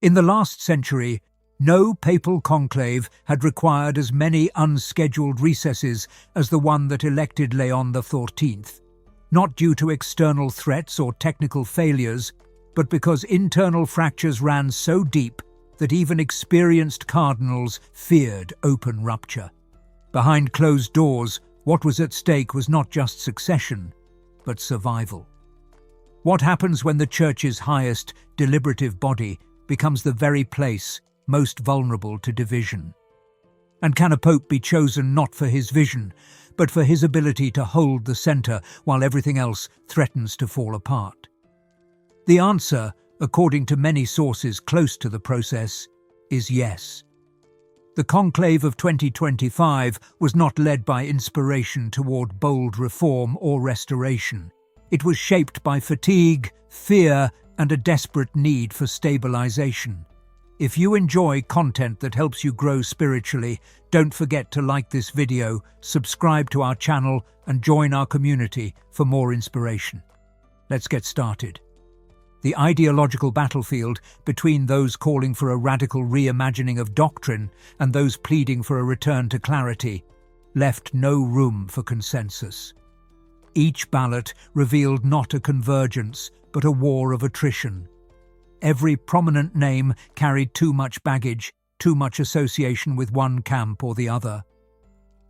In the last century, no papal conclave had required as many unscheduled recesses as the one that elected Leon XIV, not due to external threats or technical failures, but because internal fractures ran so deep that even experienced cardinals feared open rupture. Behind closed doors, what was at stake was not just succession, but survival. What happens when the Church's highest deliberative body becomes the very place most vulnerable to division? And can a pope be chosen not for his vision, but for his ability to hold the centre while everything else threatens to fall apart? The answer, according to many sources close to the process, is yes. The conclave of 2025 was not led by inspiration toward bold reform or restoration. It was shaped by fatigue, fear, and a desperate need for stabilization. If you enjoy content that helps you grow spiritually, don't forget to like this video, subscribe to our channel, and join our community for more inspiration. Let's get started. The ideological battlefield between those calling for a radical reimagining of doctrine and those pleading for a return to clarity left no room for consensus. Each ballot revealed not a convergence, but a war of attrition. Every prominent name carried too much baggage, too much association with one camp or the other.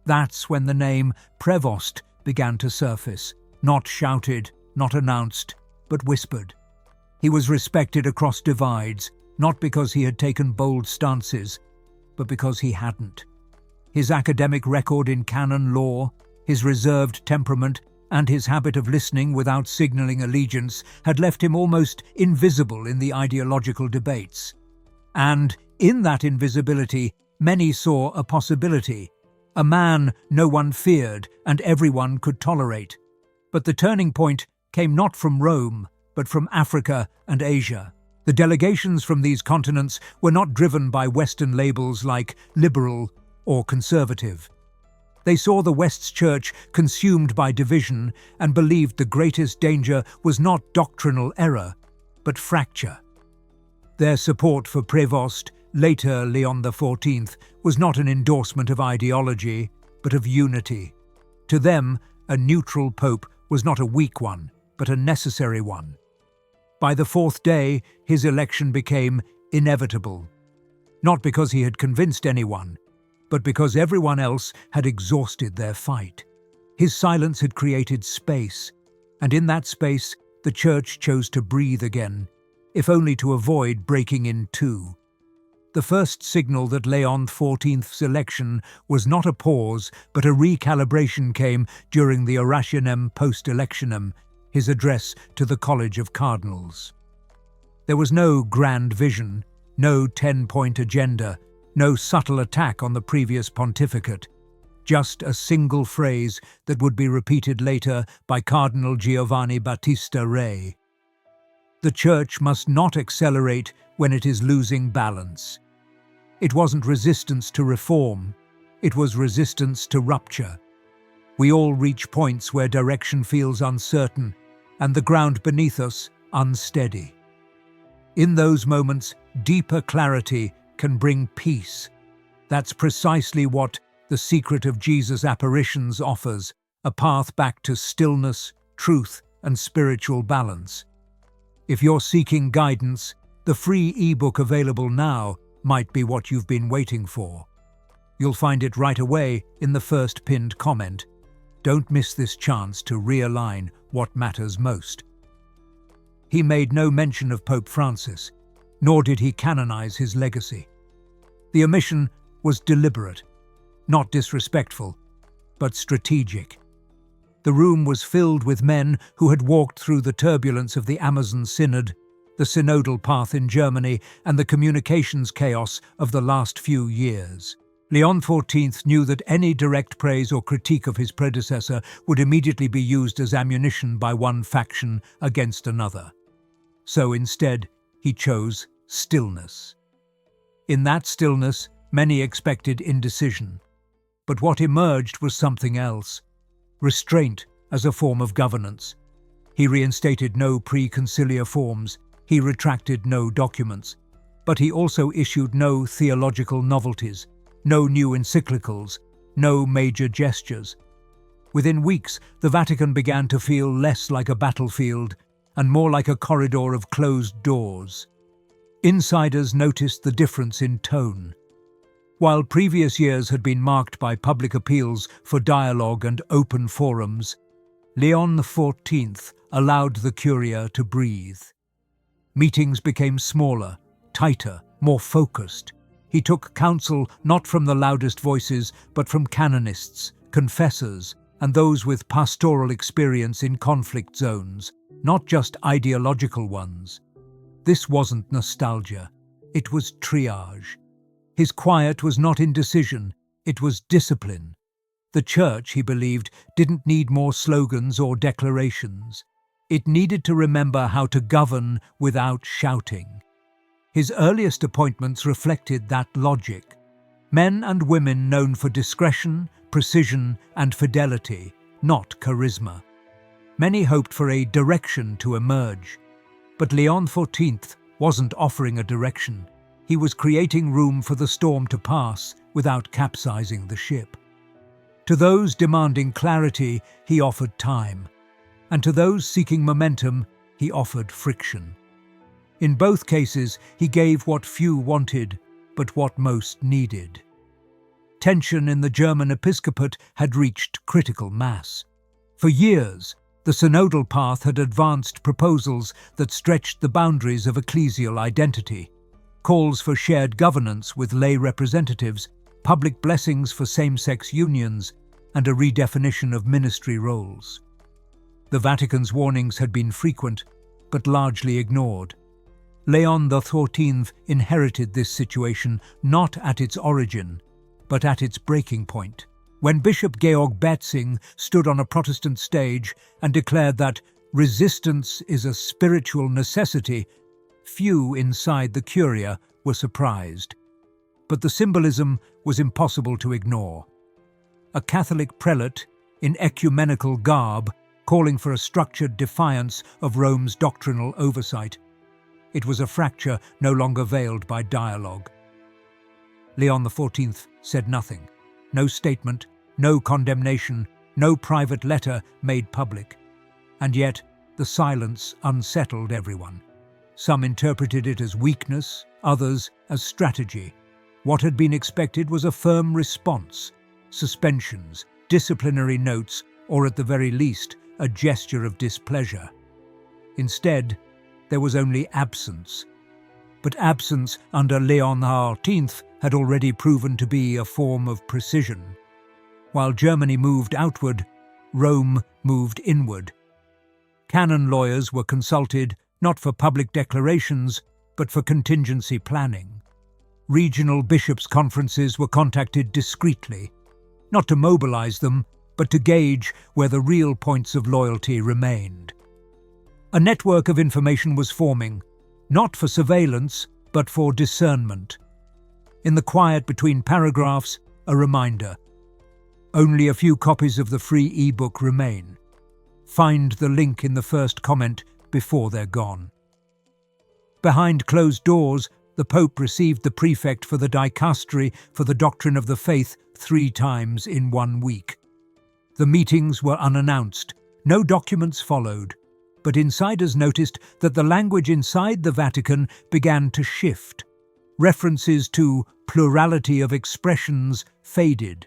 That's when the name Prevost began to surface, not shouted, not announced, but whispered. He was respected across divides, not because he had taken bold stances, but because he hadn't. His academic record in canon law, his reserved temperament, and his habit of listening without signaling allegiance had left him almost invisible in the ideological debates. And in that invisibility, many saw a possibility, a man no one feared and everyone could tolerate. But the turning point came not from Rome, but from Africa and Asia. The delegations from these continents were not driven by Western labels like liberal or conservative. They saw the West's church consumed by division and believed the greatest danger was not doctrinal error, but fracture. Their support for Prevost, later Leon XIV, was not an endorsement of ideology, but of unity. To them, a neutral pope was not a weak one, but a necessary one. By the fourth day, his election became inevitable, not because he had convinced anyone, but because everyone else had exhausted their fight. His silence had created space, and in that space, the Church chose to breathe again, if only to avoid breaking in two. The first signal that Leon XIV's election was not a pause, but a recalibration came during the Orationem post-electionem, his address to the College of Cardinals. There was no grand vision, no 10-point agenda, no subtle attack on the previous pontificate, just a single phrase that would be repeated later by Cardinal Giovanni Battista Re. The Church must not accelerate when it is losing balance. It wasn't resistance to reform, it was resistance to rupture. We all reach points where direction feels uncertain, and the ground beneath us unsteady. In those moments, deeper clarity can bring peace. That's precisely what the Secret of Jesus' Apparitions offers, a path back to stillness, truth, and spiritual balance. If you're seeking guidance, the free ebook available now might be what you've been waiting for. You'll find it right away in the first pinned comment. Don't miss this chance to realign what matters most. He made no mention of Pope Francis, nor did he canonize his legacy. The omission was deliberate, not disrespectful, but strategic. The room was filled with men who had walked through the turbulence of the Amazon Synod, the synodal path in Germany, and the communications chaos of the last few years. Leon XIV knew that any direct praise or critique of his predecessor would immediately be used as ammunition by one faction against another. So instead, he chose stillness. In that stillness, many expected indecision. But what emerged was something else. Restraint as a form of governance. He reinstated no pre-conciliar forms. He retracted no documents. But he also issued no theological novelties, no new encyclicals, no major gestures. Within weeks, the Vatican began to feel less like a battlefield and more like a corridor of closed doors. Insiders noticed the difference in tone. While previous years had been marked by public appeals for dialogue and open forums, Leon XIV allowed the Curia to breathe. Meetings became smaller, tighter, more focused. He took counsel not from the loudest voices, but from canonists, confessors, and those with pastoral experience in conflict zones, not just ideological ones. This wasn't nostalgia, it was triage. His quiet was not indecision, it was discipline. The Church, he believed, didn't need more slogans or declarations. It needed to remember how to govern without shouting. His earliest appointments reflected that logic. Men and women known for discretion, precision, and fidelity, not charisma. Many hoped for a direction to emerge. But Leon XIV wasn't offering a direction. He was creating room for the storm to pass without capsizing the ship. To those demanding clarity, he offered time. And to those seeking momentum, he offered friction. In both cases, he gave what few wanted, but what most needed. Tension in the German episcopate had reached critical mass. For years, the synodal path had advanced proposals that stretched the boundaries of ecclesial identity, calls for shared governance with lay representatives, public blessings for same-sex unions, and a redefinition of ministry roles. The Vatican's warnings had been frequent, but largely ignored. Leon XIV inherited this situation not at its origin, but at its breaking point. When Bishop Georg Betzing stood on a Protestant stage and declared that resistance is a spiritual necessity, few inside the Curia were surprised. But the symbolism was impossible to ignore. A Catholic prelate, in ecumenical garb, calling for a structured defiance of Rome's doctrinal oversight. It was a fracture no longer veiled by dialogue. Leon XIV said nothing. No statement, no condemnation, no private letter made public. And yet, the silence unsettled everyone. Some interpreted it as weakness, others as strategy. What had been expected was a firm response, suspensions, disciplinary notes, or at the very least, a gesture of displeasure. Instead, there was only absence. But absence under Leon XIV had already proven to be a form of precision. While Germany moved outward, Rome moved inward. Canon lawyers were consulted not for public declarations, but for contingency planning. Regional bishops' conferences were contacted discreetly, not to mobilize them, but to gauge where the real points of loyalty remained. A network of information was forming, not for surveillance, but for discernment. In the quiet between paragraphs, a reminder. Only a few copies of the free e-book remain. Find the link in the first comment before they're gone. Behind closed doors, the Pope received the prefect for the dicastery for the doctrine of the faith 3 times in 1 week. The meetings were unannounced. No documents followed. But insiders noticed that the language inside the Vatican began to shift. References to plurality of expressions faded.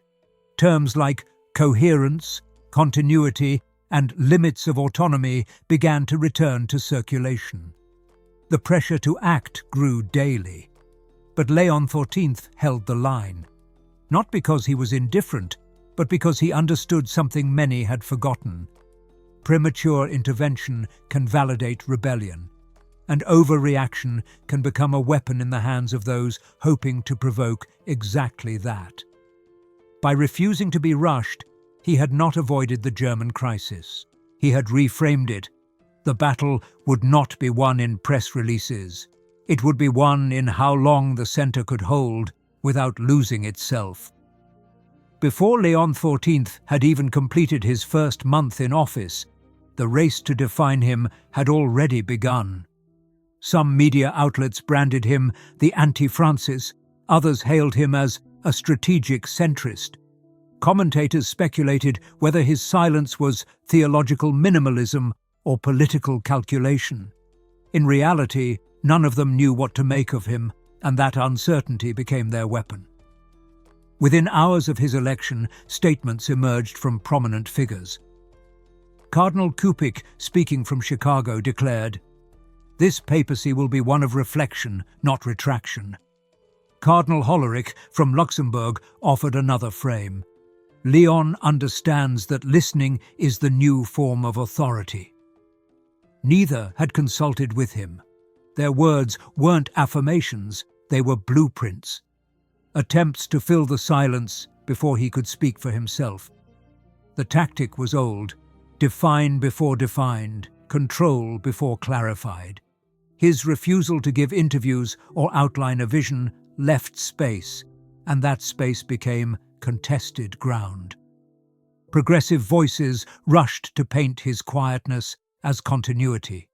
Terms like coherence, continuity, and limits of autonomy began to return to circulation. The pressure to act grew daily. But Leon XIV held the line. Not because he was indifferent, but because he understood something many had forgotten. Premature intervention can validate rebellion, and overreaction can become a weapon in the hands of those hoping to provoke exactly that. By refusing to be rushed, he had not avoided the German crisis. He had reframed it. The battle would not be won in press releases. It would be won in how long the centre could hold without losing itself. Before Leon XIV had even completed his first month in office, the race to define him had already begun. Some media outlets branded him the anti-Francis, others hailed him as a strategic centrist. Commentators speculated whether his silence was theological minimalism or political calculation. In reality, none of them knew what to make of him, and that uncertainty became their weapon. Within hours of his election, statements emerged from prominent figures. Cardinal Kupik, speaking from Chicago, declared, "This papacy will be one of reflection, not retraction." Cardinal Hollerich from Luxembourg offered another frame. "Leon understands that listening is the new form of authority." Neither had consulted with him. Their words weren't affirmations, they were blueprints. Attempts to fill the silence before he could speak for himself. The tactic was old: define before defined, control before clarified. His refusal to give interviews or outline a vision left space, and that space became contested ground. Progressive voices rushed to paint his quietness as continuity.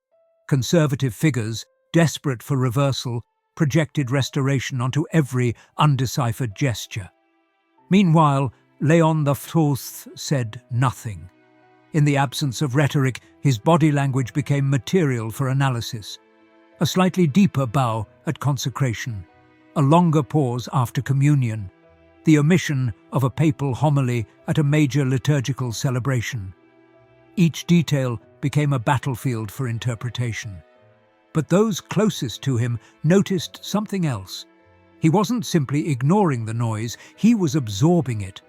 Conservative figures, desperate for reversal, projected restoration onto every undeciphered gesture. Meanwhile, Leon XIV said nothing. In the absence of rhetoric, his body language became material for analysis. A slightly deeper bow at consecration, a longer pause after communion, the omission of a papal homily at a major liturgical celebration. Each detail became a battlefield for interpretation. But those closest to him noticed something else. He wasn't simply ignoring the noise, he was absorbing it.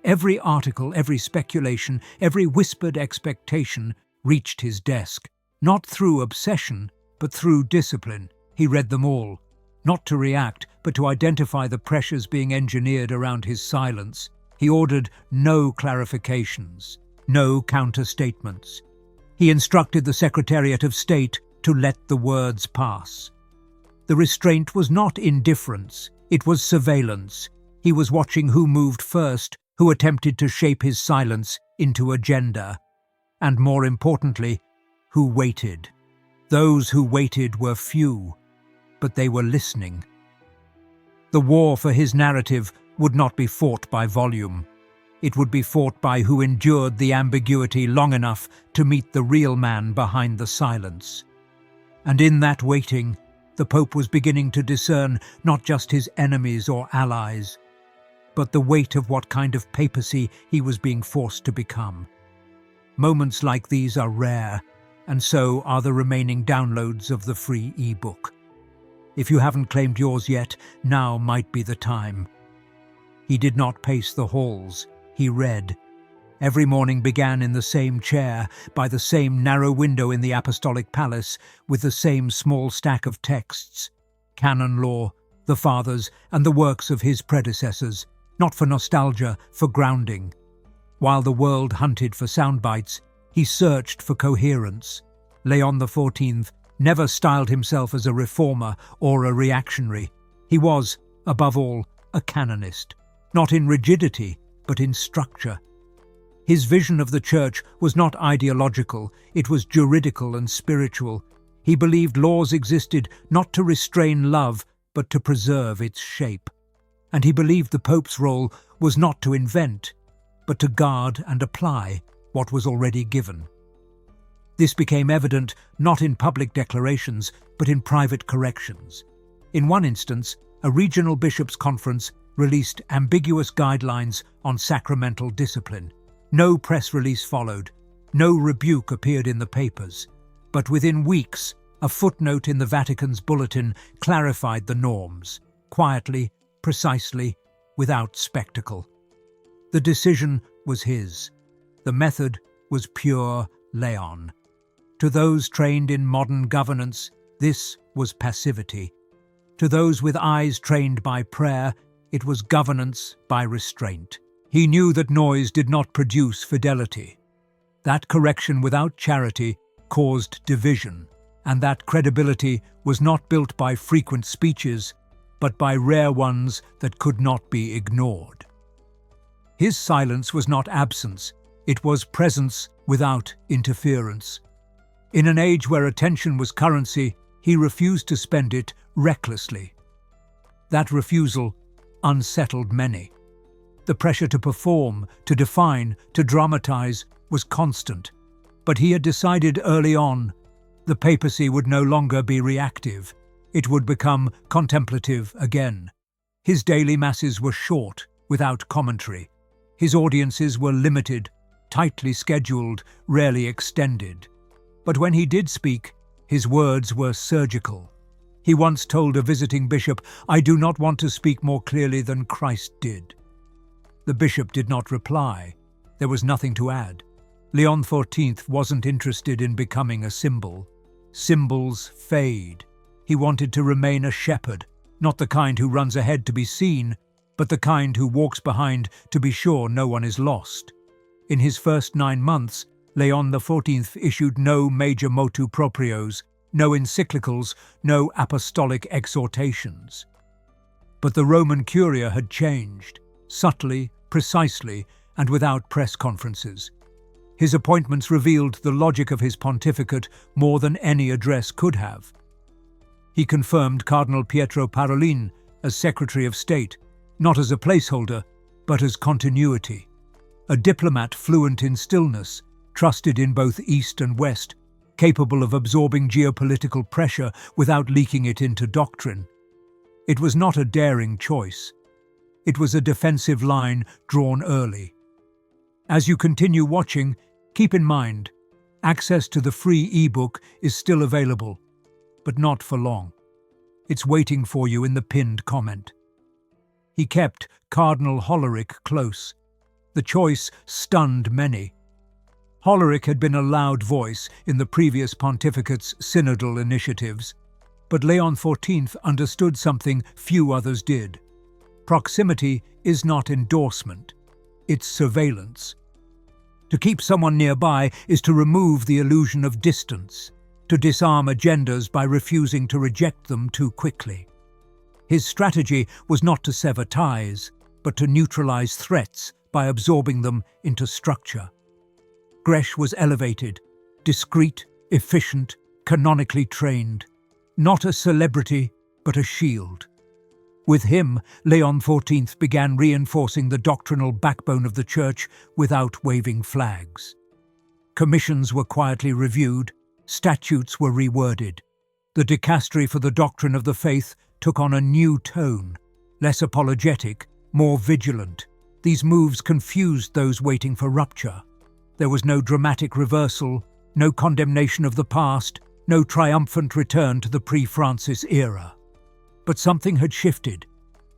Every article, every speculation, every whispered expectation reached his desk, not through obsession, but through discipline. He read them all, not to react, but to identify the pressures being engineered around his silence. He ordered no clarifications, no counter-statements. He instructed the Secretariat of State to let the words pass. The restraint was not indifference, it was surveillance. He was watching who moved first, who attempted to shape his silence into agenda, and more importantly, who waited. Those who waited were few, but they were listening. The war for his narrative would not be fought by volume. It would be fought by who endured the ambiguity long enough to meet the real man behind the silence. And in that waiting, the Pope was beginning to discern not just his enemies or allies, but the weight of what kind of papacy he was being forced to become. Moments like these are rare, and so are the remaining downloads of the free e-book. If you haven't claimed yours yet, now might be the time. He did not pace the halls, he read. Every morning began in the same chair, by the same narrow window in the Apostolic Palace, with the same small stack of texts, canon law, the Fathers, and the works of his predecessors, not for nostalgia, for grounding. While the world hunted for sound bites, he searched for coherence. Leon XIV never styled himself as a reformer or a reactionary. He was, above all, a canonist, not in rigidity, but in structure. His vision of the Church was not ideological, it was juridical and spiritual. He believed laws existed not to restrain love, but to preserve its shape. And he believed the Pope's role was not to invent, but to guard and apply what was already given. This became evident not in public declarations, but in private corrections. In one instance, a regional bishops' conference released ambiguous guidelines on sacramental discipline. No press release followed, no rebuke appeared in the papers, but within weeks, a footnote in the Vatican's bulletin clarified the norms, quietly, precisely, without spectacle. The decision was his. The method was pure Leon. To those trained in modern governance, this was passivity. To those with eyes trained by prayer, it was governance by restraint. He knew that noise did not produce fidelity. That correction without charity caused division, and that credibility was not built by frequent speeches, but by rare ones that could not be ignored. His silence was not absence, it was presence without interference. In an age where attention was currency, He refused to spend it recklessly. That refusal unsettled many. The pressure to perform, to define, to dramatize was constant. But he had decided early on the papacy would no longer be reactive. It would become contemplative again. His daily masses were short, without commentary. His audiences were limited, tightly scheduled, rarely extended. But when he did speak, his words were surgical. He once told a visiting bishop, "I do not want to speak more clearly than Christ did." The bishop did not reply. There was nothing to add. Leon XIV wasn't interested in becoming a symbol. Symbols fade. He wanted to remain a shepherd, not the kind who runs ahead to be seen, but the kind who walks behind to be sure no one is lost. In his first 9 months, Leon XIV issued no major motu proprios, no encyclicals, no apostolic exhortations. But the Roman Curia had changed, subtly, precisely, and without press conferences. His appointments revealed the logic of his pontificate more than any address could have. He confirmed Cardinal Pietro Parolin as Secretary of State, not as a placeholder, but as continuity. A diplomat fluent in stillness, trusted in both East and West, capable of absorbing geopolitical pressure without leaking it into doctrine. It was not a daring choice. It was a defensive line drawn early. As you continue watching, keep in mind, access to the free ebook is still available, but not for long. It's waiting for you in the pinned comment. He kept Cardinal Hollerich close. The choice stunned many. Hollerich had been a loud voice in the previous pontificate's synodal initiatives, but Leon XIV understood something few others did. Proximity is not endorsement, it's surveillance. To keep someone nearby is to remove the illusion of distance, to disarm agendas by refusing to reject them too quickly. His strategy was not to sever ties, but to neutralize threats by absorbing them into structure. Gresh was elevated, discreet, efficient, canonically trained. Not a celebrity, but a shield. With him, Leon XIV began reinforcing the doctrinal backbone of the Church without waving flags. Commissions were quietly reviewed, statutes were reworded. The dicastery for the doctrine of the faith took on a new tone, less apologetic, more vigilant. These moves confused those waiting for rupture. There was no dramatic reversal, no condemnation of the past, no triumphant return to the pre-Francis era. But something had shifted.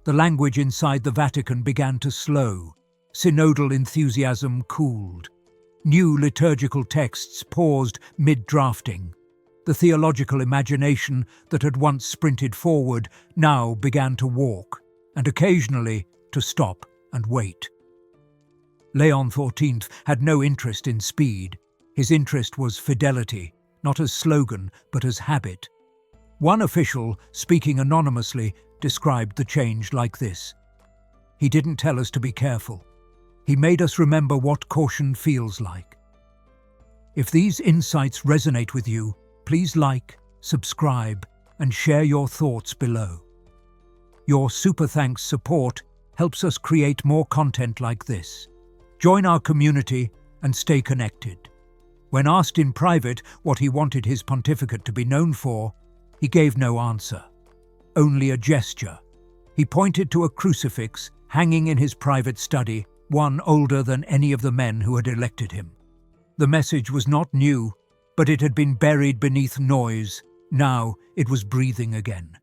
The language inside the Vatican began to slow. Synodal enthusiasm cooled. New liturgical texts paused mid-drafting. The theological imagination that had once sprinted forward now began to walk, and occasionally to stop and wait. Leon XIV had no interest in speed. His interest was fidelity, not as slogan, but as habit. One official, speaking anonymously, described the change like this: "He didn't tell us to be careful. He made us remember what caution feels like." If these insights resonate with you, please like, subscribe, and share your thoughts below. Your super thanks support helps us create more content like this. Join our community and stay connected. When asked in private what he wanted his pontificate to be known for, he gave no answer, only a gesture. He pointed to a crucifix hanging in his private study, one older than any of the men who had elected him. The message was not new, but it had been buried beneath noise. Now it was breathing again.